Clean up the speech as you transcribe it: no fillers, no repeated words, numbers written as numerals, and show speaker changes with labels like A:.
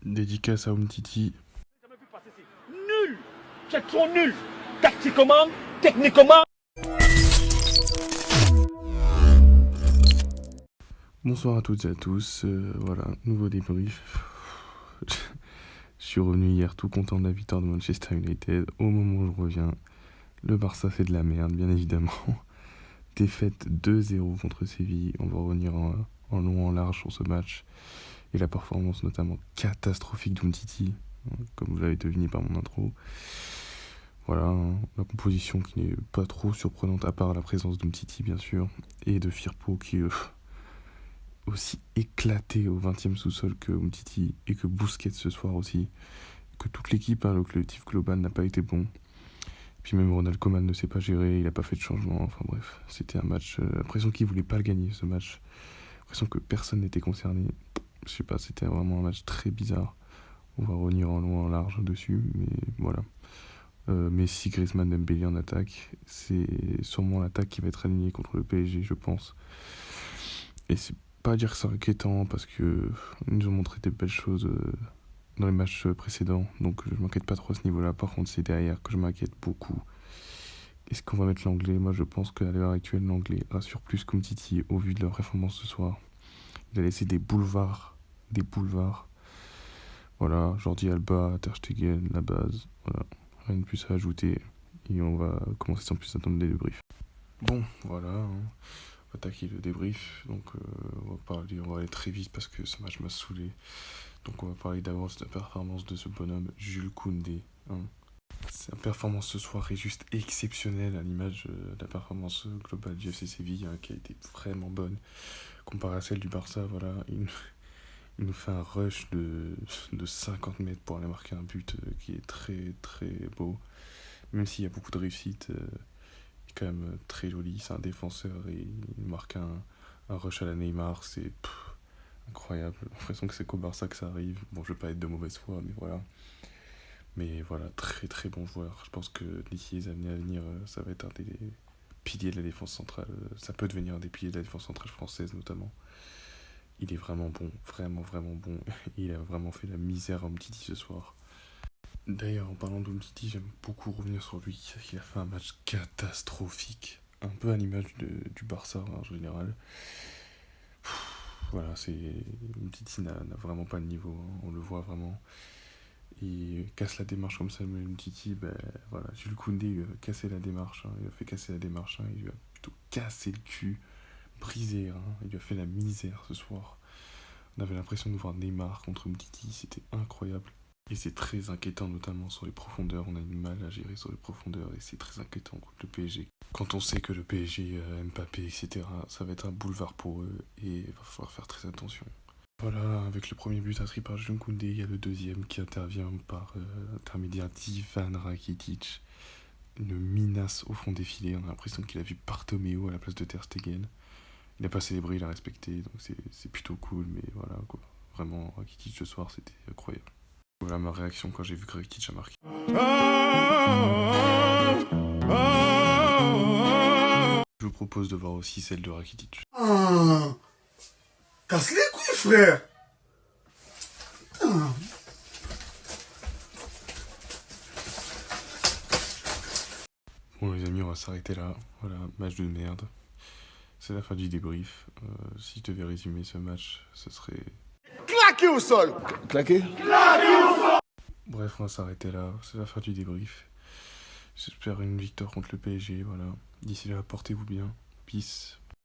A: Dédicace à Umtiti.
B: Nul. C'est trop nul. Tactiquement, techniquement.
A: Bonsoir à toutes et à tous. Voilà, nouveau débrief. Je suis revenu hier tout content de la victoire de Manchester United. Au moment où je reviens, le Barça fait de la merde, bien évidemment. Défaite 2-0 contre Séville. On va revenir en long, en large sur ce match. Et la performance notamment catastrophique d'Umtiti, comme vous l'avez deviné par mon intro. Voilà, la composition qui n'est pas trop surprenante, à part la présence d'Umtiti, bien sûr, et de Firpo qui est aussi éclaté au 20e sous-sol que Umtiti, et que Busquets ce soir aussi, que toute l'équipe, le collectif global n'a pas été bon. Puis même Ronald Koeman ne s'est pas géré, il n'a pas fait de changement, enfin bref, c'était un match, l'impression qu'il ne voulait pas le gagner ce match, l'impression que personne n'était concerné. Je sais pas, c'était vraiment un match très bizarre. On va revenir en long, en large dessus, mais voilà. Messi, Griezmann, Dembélé en attaque, c'est sûrement l'attaque qui va être alignée contre le PSG, je pense. Et c'est pas à dire que c'est inquiétant, parce que ils nous ont montré des belles choses dans les matchs précédents, donc je m'inquiète pas trop à ce niveau-là. Par contre, c'est derrière que je m'inquiète beaucoup. Est-ce qu'on va mettre l'anglais? Moi, je pense qu'à l'heure actuelle, l'anglais rassure plus qu'Umtiti au vu de la performance ce soir. Il a laissé des boulevards. Voilà, Jordi Alba, Ter Stegen, la base. Voilà, rien de plus à ajouter. Et on va commencer sans plus attendre les débriefs. Bon, voilà, on va attaquer le débrief. Donc, on va aller très vite parce que ce match m'a saoulé. Donc, on va parler d'abord de la performance de ce bonhomme, Jules Koundé. Sa performance ce soir est juste exceptionnelle à l'image de la performance globale du FC Séville, qui a été vraiment bonne. Comparé à celle du Barça, voilà, il nous fait un rush de 50 mètres pour aller marquer un but qui est très très beau. Même s'il y a beaucoup de réussite, il est quand même très joli. C'est un défenseur et il marque un rush à la Neymar, c'est incroyable. J'ai l'impression que c'est qu'au Barça que ça arrive. Bon, je vais pas être de mauvaise foi, mais voilà. Mais voilà, très très bon joueur. Je pense que d'ici les années à venir, ça va être un des piliers de la défense centrale. Ça peut devenir un des piliers de la défense centrale française notamment. Il est vraiment bon, vraiment vraiment bon. Il a vraiment fait la misère à Umtiti ce soir. D'ailleurs, en parlant d'Umtiti, j'aime beaucoup revenir sur lui. Il a fait un match catastrophique. Un peu à l'image du Barça en général. Voilà, Umtiti n'a vraiment pas le niveau, on le voit vraiment. Il casse la démarche comme ça, mais Umtiti, voilà, Jules Koundé, il a cassé la démarche, il a fait casser la démarche, il lui a plutôt cassé le cul, brisé, il lui a fait la misère ce soir. On avait l'impression de voir Neymar contre Umtiti, c'était incroyable. Et c'est très inquiétant, notamment sur les profondeurs, on a du mal à gérer sur les profondeurs, et c'est très inquiétant contre le PSG. Quand on sait que le PSG, Mbappé, etc., ça va être un boulevard pour eux, et il va falloir faire très attention. Voilà, avec le premier but inscrit par Jules Koundé, il y a le deuxième qui intervient par l'intermédiaire d'Ivan Rakitic. Une minace au fond des filets, on a l'impression qu'il a vu Bartomeu à la place de Ter Stegen. Il n'a pas célébré, il a respecté, donc c'est plutôt cool, mais voilà quoi. Vraiment, Rakitic ce soir, c'était incroyable. Voilà ma réaction quand j'ai vu que Rakitic a marqué. Je vous propose de voir aussi celle de Rakitic.
C: Casse les couilles, frère.
A: Bon les amis, on va s'arrêter là. Voilà, match de merde. C'est la fin du débrief. Si je devais résumer ce match, ce serait...
C: Claqué au sol.
B: Claqué.
A: Bref, on va s'arrêter là. C'est la fin du débrief. J'espère une victoire contre le PSG, voilà. D'ici là, portez-vous bien. Peace.